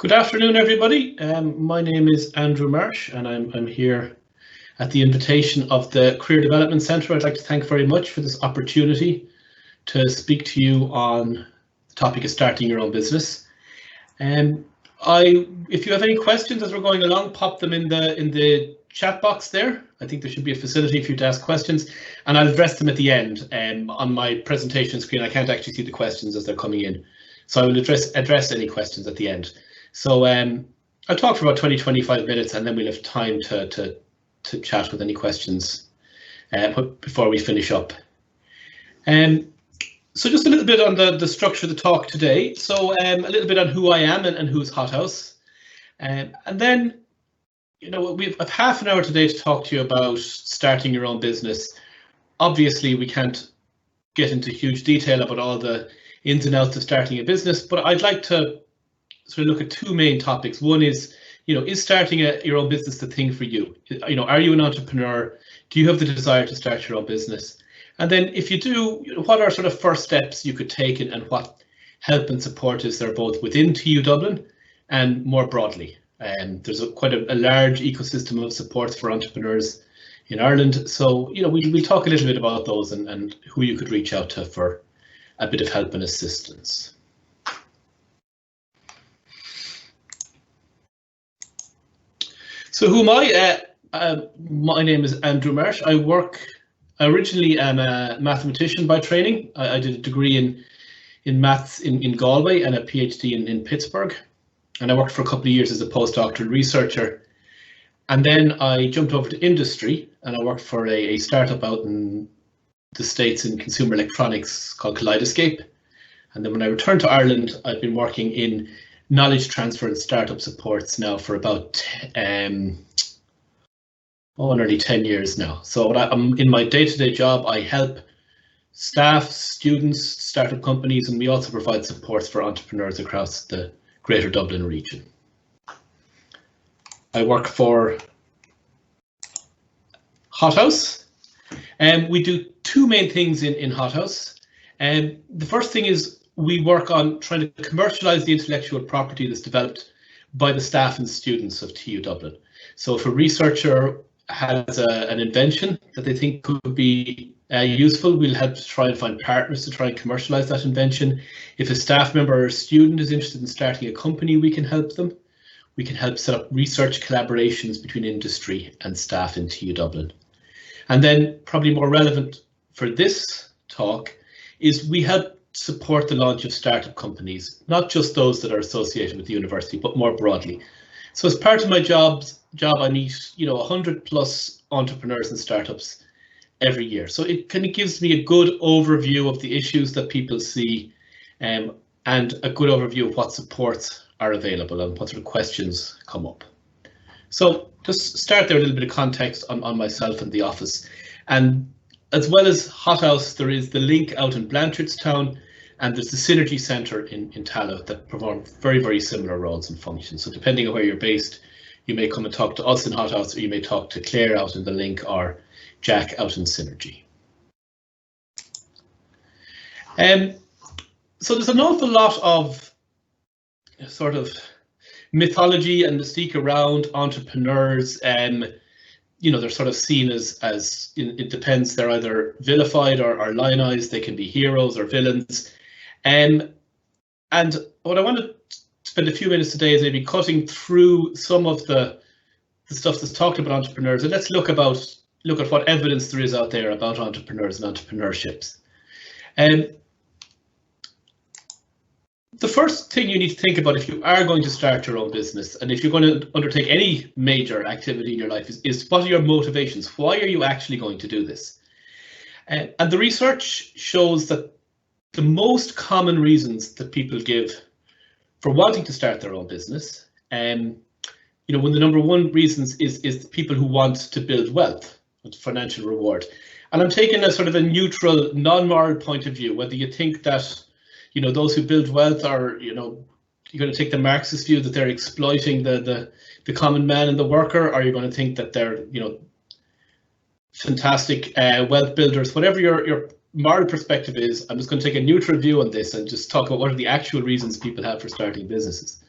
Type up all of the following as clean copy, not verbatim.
Good afternoon, everybody. My name is Andrew Marsh, and I'm here at the invitation of the Career Development Centre. I'd like to thank very much for this opportunity to speak to you on the topic of starting your own business. If you have any questions as we're going along, pop them in the chat box there. I think there should be a facility for you to ask questions, and I'll address them at the end. On my presentation screen, I can't actually see the questions as they're coming in, so I will address any questions at the end. So I'll talk for about 20-25 minutes, and then we'll have time to chat with any questions before we finish up. So just a little bit on the structure of the talk today. So a little bit on who I am and who's Hothouse. And then, I've half an hour today to talk to you about starting your own business. Obviously, we can't get into huge detail about all the ins and outs of starting a business, but I'd like to sort of look at two main topics. One is, is starting your own business the thing for you? Are you an entrepreneur? Do you have the desire to start your own business? And then if you do, what are sort of first steps you could take, and what help and support is there both within TU Dublin and more broadly? There's quite a large ecosystem of supports for entrepreneurs in Ireland. So, we'll talk a little bit about those and who you could reach out to for a bit of help and assistance. So who am I? My name is Andrew Marsh. I originally am a mathematician by training. I did a degree in maths in Galway and a PhD in Pittsburgh. And I worked for a couple of years as a postdoctoral researcher. And then I jumped over to industry, and I worked for a startup out in the States in consumer electronics called Kaleidoscape. And then when I returned to Ireland, I've been working in knowledge transfer and startup supports now for about nearly 10 years now. So I'm in my day-to-day job, I help staff, students, startup companies, and we also provide supports for entrepreneurs across the Greater Dublin region. I work for Hothouse, and we do two main things in Hothouse. And the first thing is we work on trying to commercialize the intellectual property that's developed by the staff and students of TU Dublin. So if a researcher has an invention that they think could be useful, we'll help to try and find partners to try and commercialize that invention. If a staff member or a student is interested in starting a company, we can help them. We can help set up research collaborations between industry and staff in TU Dublin. And then probably more relevant for this talk is we help support the launch of startup companies, not just those that are associated with the university, but more broadly. So as part of my job, I meet 100+ entrepreneurs and startups every year. So it kind of gives me a good overview of the issues that people see, and a good overview of what supports are available and what sort of questions come up. So just start there, a little bit of context on myself and the office. And as well as Hothouse, there is the link out in Blanchardstown, and there's the Synergy Centre in Tallow that perform very, very similar roles and functions. So depending on where you're based, you may come and talk to us in Hothouse, or you may talk to Claire out in the link, or Jack out in Synergy. So there's an awful lot of sort of mythology and mystique around entrepreneurs. They're sort of seen as it depends, they're either vilified or lionized. They can be heroes or villains. And what I want to spend a few minutes today is maybe cutting through some of the stuff that's talked about entrepreneurs, and let's look at what evidence there is out there about entrepreneurs and entrepreneurships. And the first thing you need to think about if you are going to start your own business, and if you're going to undertake any major activity in your life, is what are your motivations? Why are you actually going to do this? And the research shows that the most common reasons that people give for wanting to start their own business, when the number one reasons is people who want to build wealth, financial reward. And I'm taking a sort of a neutral, non-moral point of view, whether you think that those who build wealth are, you're going to take the Marxist view that they're exploiting the common man and the worker, or you're going to think that they're, fantastic wealth builders. Whatever your moral perspective is, I'm just going to take a neutral view on this and just talk about what are the actual reasons people have for starting businesses.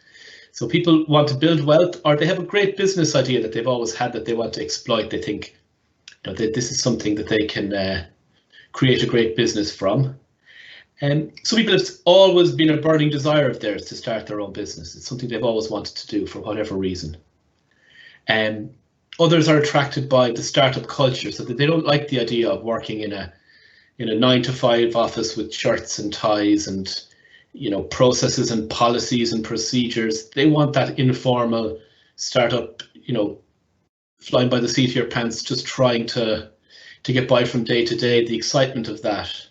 So people want to build wealth, or they have a great business idea that they've always had that they want to exploit. They think, that this is something that they can create a great business from. And so people, have always been a burning desire of theirs to start their own business. It's something they've always wanted to do for whatever reason. And others are attracted by the startup culture, so that they don't like the idea of working in a 9-to-5 office with shirts and ties and processes and policies and procedures. They want that informal startup, flying by the seat of your pants, just trying to get by from day to day, the excitement of that.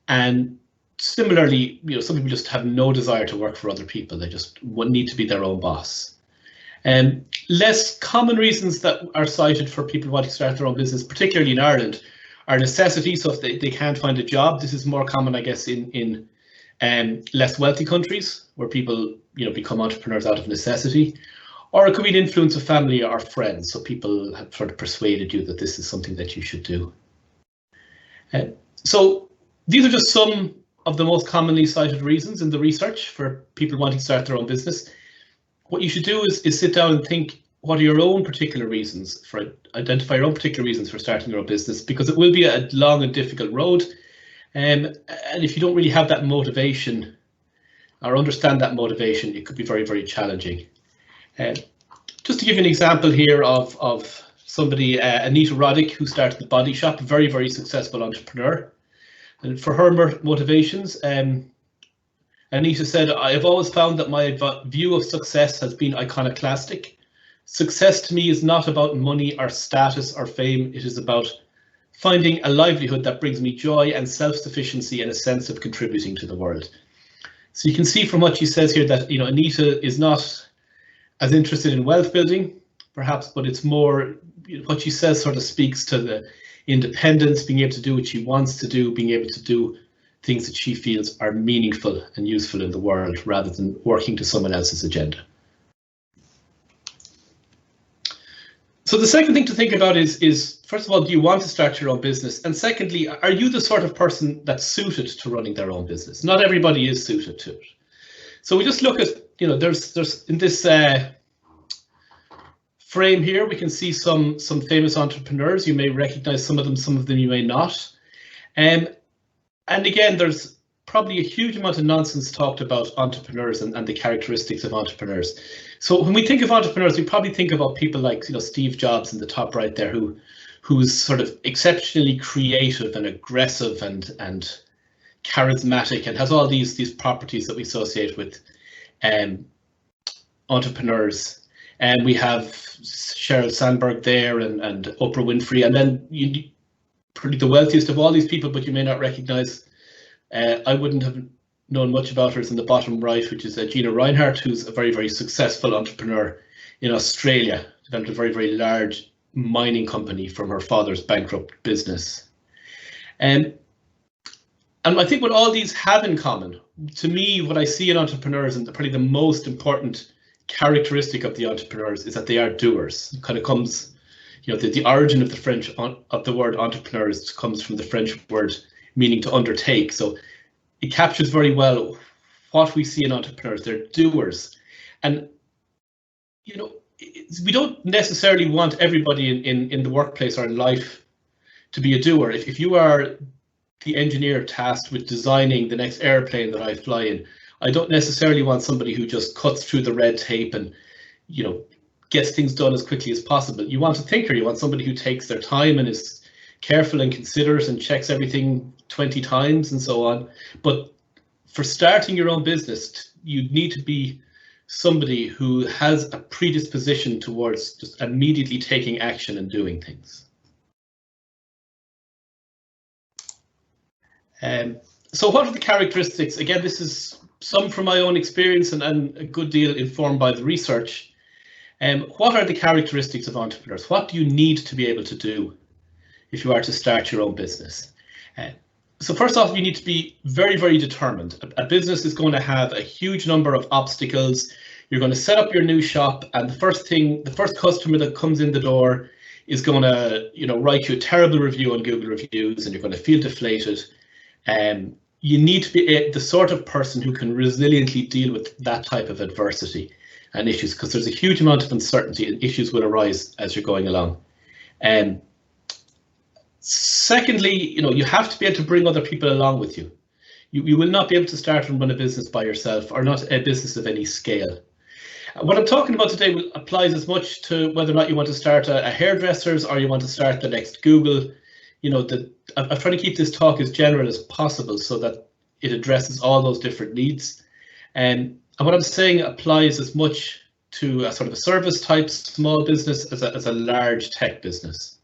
And similarly, some people just have no desire to work for other people. They just need to be their own boss. And less common reasons that are cited for people wanting to start their own business, particularly in Ireland, are necessity. So if they can't find a job, this is more common, I guess, in less wealthy countries where people become entrepreneurs out of necessity. Or it could be an influence of family or friends. So people have sort of persuaded you that this is something that you should do. So these are just some of the most commonly cited reasons in the research for people wanting to start their own business. What you should do is sit down and think, what are your own particular reasons identify your own particular reasons for starting your own business, because it will be a long and difficult road. And if you don't really have that motivation or understand that motivation, it could be very, very challenging. Just to give you an example here of somebody, Anita Roddick, who started the Body Shop, a very, very successful entrepreneur. And for her motivations, Anita said, I have always found that my view of success has been iconoclastic. Success to me is not about money or status or fame. It is about finding a livelihood that brings me joy and self-sufficiency and a sense of contributing to the world. So you can see from what she says here that Anita is not as interested in wealth building, perhaps, but it's more what she says sort of speaks to the independence, being able to do what she wants to do, being able to do things that she feels are meaningful and useful in the world rather than working to someone else's agenda. So the second thing to think about is first of all, do you want to start your own business? And secondly, are you the sort of person that's suited to running their own business? Not everybody is suited to it. So we just look at, there's in this frame here, we can see some famous entrepreneurs. You may recognize some of them you may not. And again, there's probably a huge amount of nonsense talked about entrepreneurs and the characteristics of entrepreneurs. So when we think of entrepreneurs, we probably think about people like Steve Jobs in the top right there, who's sort of exceptionally creative and aggressive and charismatic and has all these properties that we associate with entrepreneurs. And we have Sheryl Sandberg there and Oprah Winfrey, and then probably the wealthiest of all these people, but you may not recognize. I wouldn't have known much about her, is in the bottom right, which is Gina Rinehart, who's a very, very successful entrepreneur in Australia, developed a very, very large mining company from her father's bankrupt business. And I think what all these have in common, to me, what I see in entrepreneurs, and probably the most important characteristic of the entrepreneurs, is that they are doers. It kind of comes, the origin of the word entrepreneurs comes from the French word meaning to undertake. So it captures very well what we see in entrepreneurs. They're doers. And, we don't necessarily want everybody in the workplace or in life to be a doer. If you are the engineer tasked with designing the next airplane that I fly in, I don't necessarily want somebody who just cuts through the red tape and, gets things done as quickly as possible. You want a thinker. You want somebody who takes their time and is careful and considers and checks everything 20 times and so on. But for starting your own business, you need to be somebody who has a predisposition towards just immediately taking action and doing things. So what are the characteristics? Again, this is some from my own experience and a good deal informed by the research. What are the characteristics of entrepreneurs? What do you need to be able to do if you are to start your own business? So first off, you need to be very, very determined. A business is going to have a huge number of obstacles. You're going to set up your new shop, and the first customer that comes in the door is going to, write you a terrible review on Google Reviews, and you're going to feel deflated. you need to be the sort of person who can resiliently deal with that type of adversity and issues, because there's a huge amount of uncertainty and issues will arise as you're going along. And secondly, you have to be able to bring other people along with you. You will not be able to start and run a business by yourself, or not a business of any scale. What I'm talking about today applies as much to whether or not you want to start a hairdresser's or you want to start the next Google. I'm trying to keep this talk as general as possible so that it addresses all those different needs. And what I'm saying applies as much to a sort of a service type small business as a large tech business.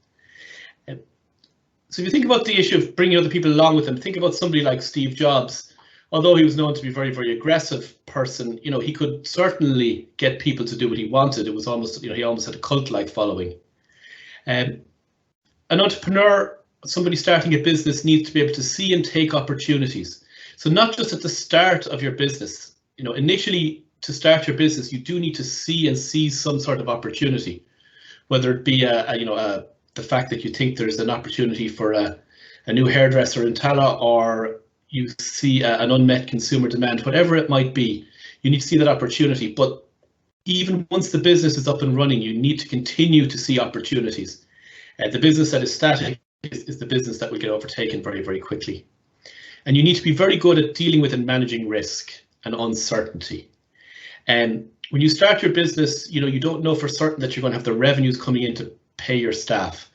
So if you think about the issue of bringing other people along with him, think about somebody like Steve Jobs. Although he was known to be a very, very aggressive person, he could certainly get people to do what he wanted. It was almost, he almost had a cult-like following. An entrepreneur, somebody starting a business, needs to be able to see and take opportunities. So not just at the start of your business, initially to start your business, you do need to see and seize some sort of opportunity, whether it be the fact that you think there's an opportunity for a new hairdresser in Tala, or you see an unmet consumer demand, whatever it might be, you need to see that opportunity. But even once the business is up and running, you need to continue to see opportunities. The business that is static is the business that will get overtaken very, very quickly. And you need to be very good at dealing with and managing risk and uncertainty. And when you start your business, you don't know for certain that you're going to have the revenues coming in to pay your staff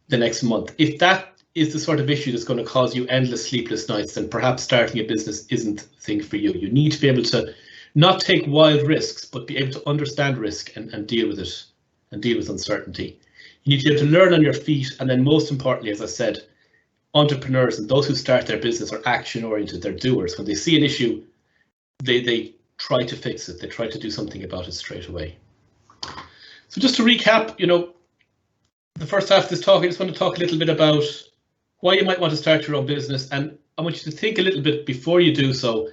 the next month. If that is the sort of issue that's going to cause you endless sleepless nights, then perhaps starting a business isn't the thing for you. You need to be able to not take wild risks, but be able to understand risk and deal with it and deal with uncertainty. You need to be able to learn on your feet, and then most importantly, as I said, entrepreneurs and those who start their business are action oriented. They're doers. When they see an issue, they try to fix it. They try to do something about it straight away. So just to recap, the first half of this talk, I just want to talk a little bit about why you might want to start your own business, and I want you to think a little bit before you do so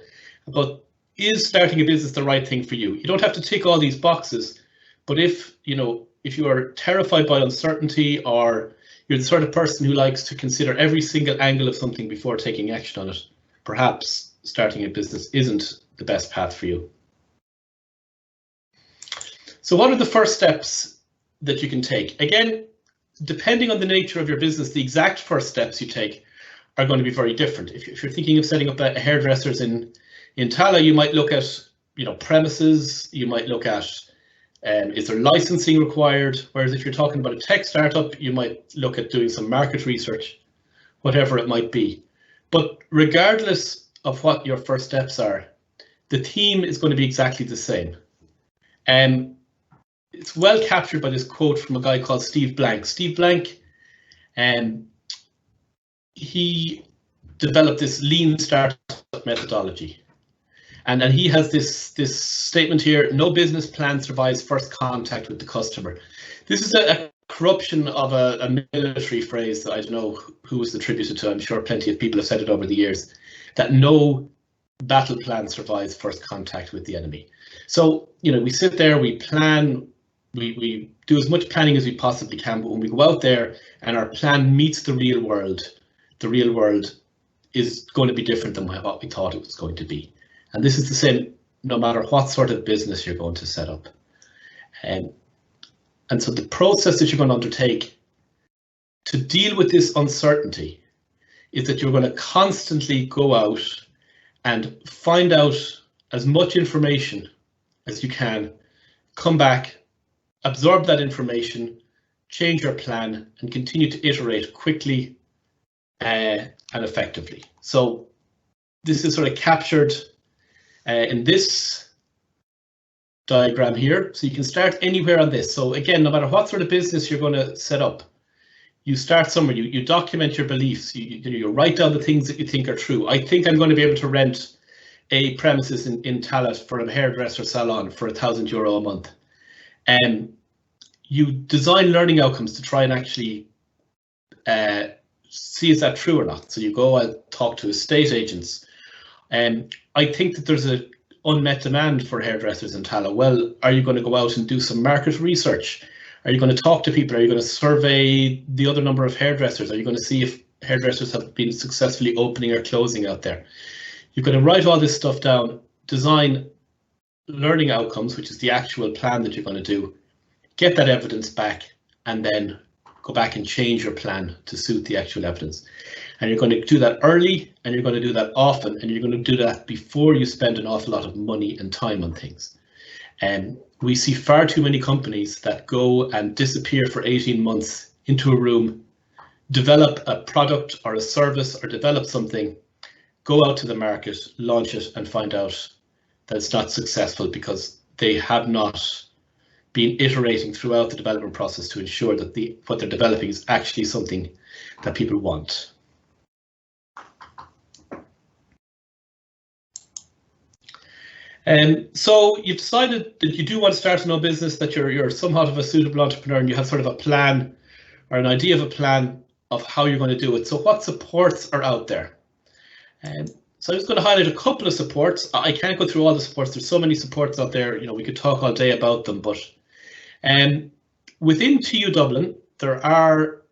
about, is starting a business the right thing for you? You don't have to tick all these boxes, but if you are terrified by uncertainty, or you're the sort of person who likes to consider every single angle of something before taking action on it, perhaps starting a business isn't the best path for you. So what are the first steps that you can take? Again, depending on the nature of your business, the exact first steps you take are going to be very different. If you're thinking of setting up a hairdresser's in Tala, you might look at premises. You might look at is there licensing required? Whereas if you're talking about a tech startup, you might look at doing some market research, whatever it might be. But regardless of what your first steps are, the theme is going to be exactly the same. It's well captured by this quote from a guy called Steve Blank. Steve Blank, he developed this lean startup methodology. And he has this statement here: no business plan survives first contact with the customer. This is a corruption of a military phrase that I don't know who was attributed to. I'm sure plenty of people have said it over the years, that no battle plan survives first contact with the enemy. So, we sit there, we plan, we do as much planning as we possibly can, but when we go out there and our plan meets the real world is going to be different than what we thought it was going to be. And this is the same no matter what sort of business you're going to set up. And so the process that you're going to undertake to deal with this uncertainty is that you're going to constantly go out and find out as much information as you can, come back, absorb that information, change your plan, and continue to iterate quickly and effectively. So this is sort of captured in this diagram here. So you can start anywhere on this. So again, no matter what sort of business you're going to set up, you start somewhere, you document your beliefs, you write down the things that you think are true. I think I'm going to be able to rent a premises in Tallaght for a hairdresser salon for €1,000 a month. And you design learning outcomes to try and actually see is that true or not. So you go and talk to estate agents. And I think that there's an unmet demand for hairdressers in Tallaght. Well, are you going to go out and do some market research? Are you going to talk to people? Are you going to survey the other number of hairdressers? Are you going to see if hairdressers have been successfully opening or closing out there. You've got to write all this stuff down, design learning outcomes, which is the actual plan that you're going to do, get that evidence back, and then go back and change your plan to suit the actual evidence. And you're going to do that early, and you're going to do that often, and you're going to do that before you spend an awful lot of money and time on things. And we see far too many companies that go and disappear for 18 months into a room, develop a product or a service or develop something, go out to the market, launch it, and find out that it's not successful because they have not been iterating throughout the development process to ensure that what they're developing is actually something that people want. So you've decided that you do want to start an own business, that you're somewhat of a suitable entrepreneur, and you have sort of a plan or an idea of a plan of how you're going to do it. So what supports are out there? So I'm just going to highlight a couple of supports. I can't go through all the supports. There's so many supports out there. You know, we could talk all day about them, but within TU Dublin, there are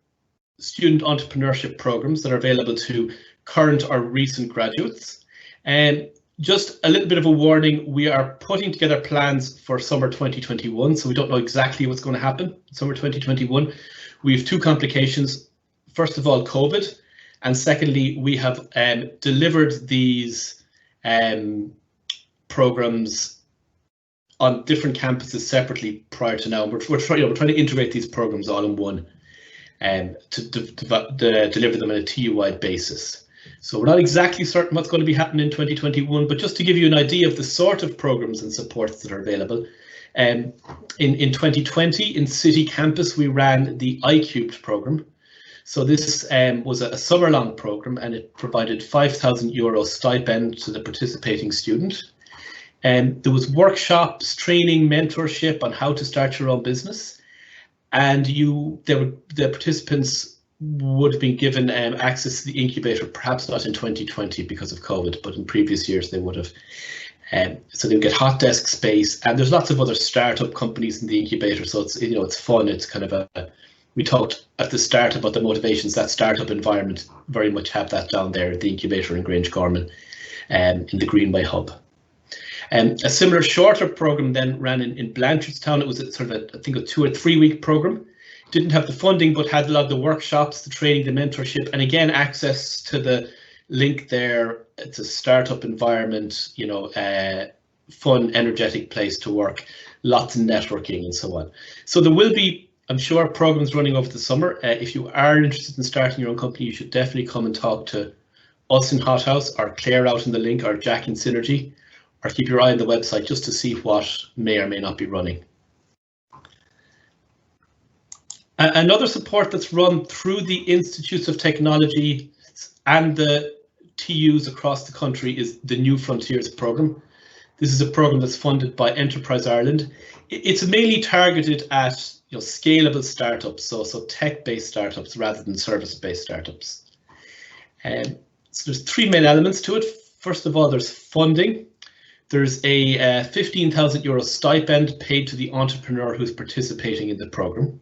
student entrepreneurship programs that are available to current or recent graduates. And just a little bit of a warning, we are putting together plans for summer 2021, so we don't know exactly what's going to happen in summer 2021. We have two complications. First of all, COVID, and secondly, we have delivered these programs on different campuses separately prior to now. We're trying to integrate these programs all in one to deliver them on a TU-wide basis. So we're not exactly certain what's going to be happening in 2021, but just to give you an idea of the sort of programs and supports that are available. In 2020, in City Campus, we ran the iCubed program. So this was a summer-long program, and it provided €5,000 stipend to the participating student. There was workshops, training, mentorship on how to start your own business, and the participants would have been given access to the incubator, perhaps not in 2020 because of COVID, but in previous years they would have. So they would get hot desk space, and there's lots of other startup companies in the incubator, so it's, you know, it's fun. It's kind of we talked at the start about the motivations. That startup environment very much have that down there at the incubator in Grangecorman, in the Greenway Hub. A similar shorter program then ran in Blanchardstown. It was sort of I think a 2 or 3 week program. Didn't have the funding, but had a lot of the workshops, the training, the mentorship, and again, access to the link there. It's a startup environment, you know, fun, energetic place to work, lots of networking and so on. So there will be, I'm sure, programs running over the summer. If you are interested in starting your own company, you should definitely come and talk to us in Hothouse, or Claire out in the link, or Jack in Synergy, or keep your eye on the website just to see what may or may not be running. Another support that's run through the Institutes of Technology and the TUs across the country is the New Frontiers program. This is a program that's funded by Enterprise Ireland. It's mainly targeted at, you know, scalable startups, so tech-based startups rather than service-based startups. So there's 3 main elements to it. First of all, there's funding. There's a €15,000 stipend paid to the entrepreneur who's participating in the program.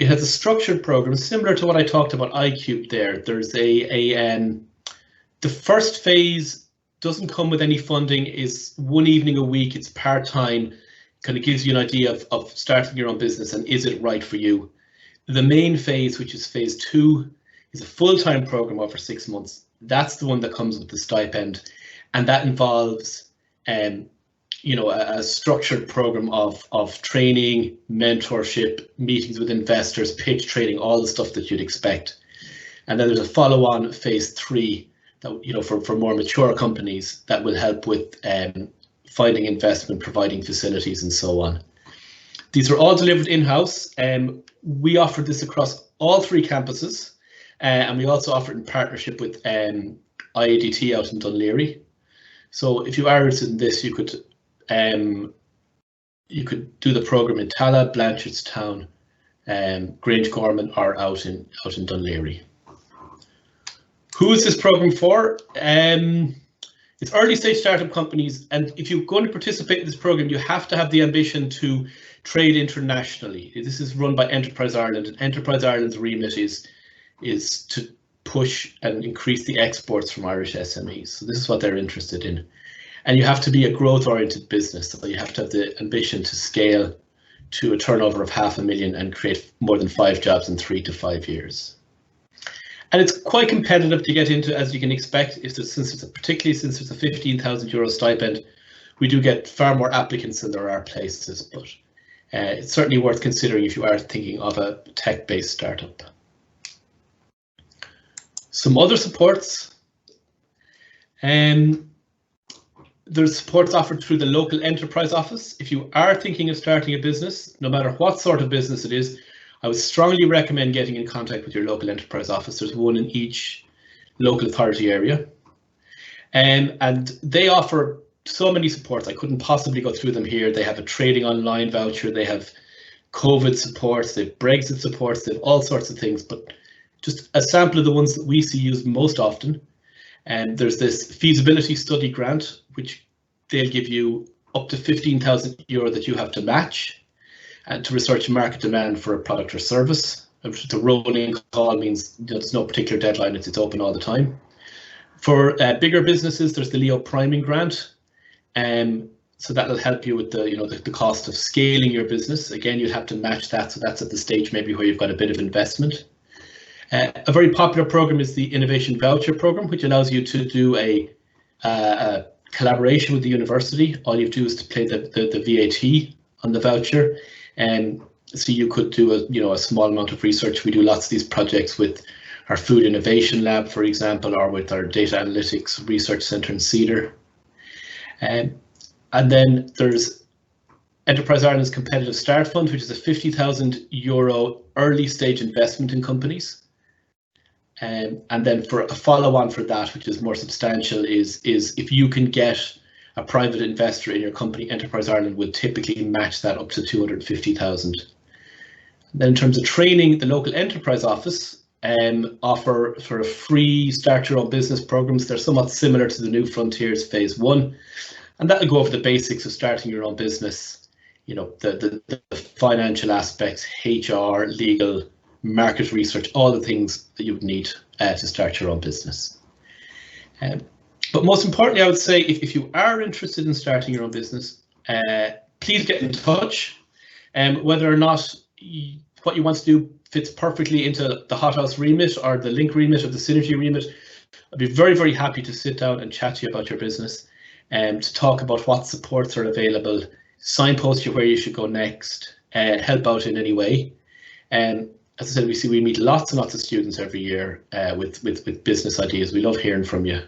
It has a structured program similar to what I talked about iCubed there. There's the first phase doesn't come with any funding, is 1 evening a week, it's part-time, kind of gives you an idea of starting your own business and is it right for you. The main phase, which is phase 2, is a full-time program over 6 months. That's the one that comes with the stipend, and that involves you know, a structured program of training, mentorship, meetings with investors, pitch training, all the stuff that you'd expect. And then there's a follow-on phase 3 that, you know, for more mature companies that will help with finding investment, providing facilities, and so on. These are all delivered in-house. We offer this across all 3 campuses, and we also offer it in partnership with IADT out in Dunleary. So if you are interested in this, you could do the program in Tala, Blanchardstown, Grangecorman, or out in Dunleary. Who is this program for? It's It's early stage startup companies, and if you're going to participate in this program, you have to have the ambition to trade internationally. This is run by Enterprise Ireland, and Enterprise Ireland's remit is to push and increase the exports from Irish SMEs. So this is what they're interested in. And you have to be a growth-oriented business, so you have to have the ambition to scale to a turnover of $500,000 and create more than 5 jobs in 3 to 5 years. And it's quite competitive to get into, as you can expect, particularly since it's a €15,000 stipend. We do get far more applicants than there are places, but it's certainly worth considering if you are thinking of a tech-based startup. Some other supports. There's supports offered through the local enterprise office. If you are thinking of starting a business, no matter what sort of business it is, I would strongly recommend getting in contact with your local enterprise office. There's one in each local authority area. And they offer so many supports. I couldn't possibly go through them here. They have a trading online voucher, they have COVID supports, they have Brexit supports, they have all sorts of things, but just a sample of the ones that we see used most often. And there's this feasibility study grant, which they'll give you up to €15,000 that you have to match and to research market demand for a product or service. The rolling call means there's no particular deadline, it's open all the time. For bigger businesses, there's the Leo Priming grant. So that'll help you with the cost of scaling your business. Again, you'd have to match that, so that's at the stage maybe where you've got a bit of investment. A very popular program is the Innovation Voucher program, which allows you to do a collaboration with the university. All you do is to pay the VAT on the voucher, and so you could do a small amount of research. We do lots of these projects with our Food Innovation Lab, for example, or with our Data Analytics Research Centre in Cedar. And then there's Enterprise Ireland's Competitive Start Fund, which is a €50,000 early stage investment in companies. And then for a follow-on for that, which is more substantial, is if you can get a private investor in your company, Enterprise Ireland would typically match that up to €250,000. Then in terms of training, the local enterprise office offer sort of free start your own business programs. They're somewhat similar to the New Frontiers Phase 1, and that'll go over the basics of starting your own business, the financial aspects, HR, legal, market research, all the things that you would need to start your own business. But most importantly, I would say if you are interested in starting your own business, please get in touch. Whether or not what you want to do fits perfectly into the Hothouse remit or the Link remit or the Synergy remit, I'd be very, very happy to sit down and chat to you about your business and to talk about what supports are available, signpost you where you should go next, help out in any way. As I said, we meet lots and lots of students every year with business ideas. We love hearing from you.